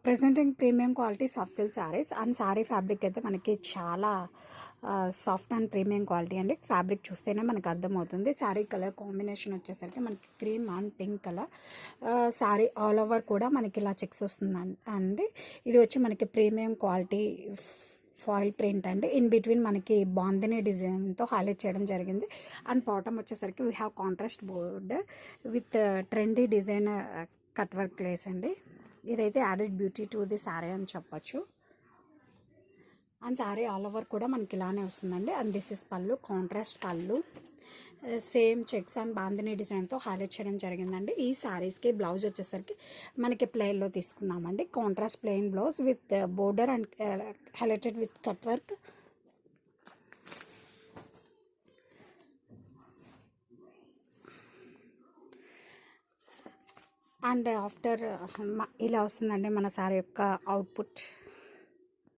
Presenting premium quality soft silk saris and sari fabric అయితే మనకి చాలా సాఫ్ట్ అండ్ ప్రీమియం క్వాలిటీ అండి. ఫ్యాబ్రిక్ చూస్తేనే మనకు అర్థమవుతుంది. శారీ కలర్ కాంబినేషన్ వచ్చేసరికి మనకి cream and pink colour. Sari all over కూడా మనకి ఇలా చెక్స్ వస్తుంది అండి. ఇది వచ్చి మనకి ప్రీమియం క్వాలిటీ ఫాయిల్ ప్రింట్ అండి. ఇన్ బిట్వీన్ మనకి బాందిని డిజైన్తో హైలైట్ చేయడం జరిగింది. అండ్ బాటమ్ వచ్చేసరికి we have contrast board with trendy design cut work lace అండి. ఇదైతే added beauty to the sari అని చెప్పచ్చు. అండ్ శారీ ఆల్ ఓవర్ కూడా మనకి ఇలానే వస్తుందండి. అండ్ దిస్ ఇస్ పళ్ళు, కాంట్రాస్ట్ పళ్ళు, సేమ్ చెక్స్ అండ్ బాందిని డిజైన్తో హైలైట్ చేయడం జరిగిందండి. ఈ శారీస్కి బ్లౌజ్ వచ్చేసరికి మనకి ప్లెయిన్లో తీసుకున్నామండి. Contrast plain blouse with border and highlighted with cut work. And after ఇలా వస్తుందండి మన శారీ యొక్క అవుట్పుట్.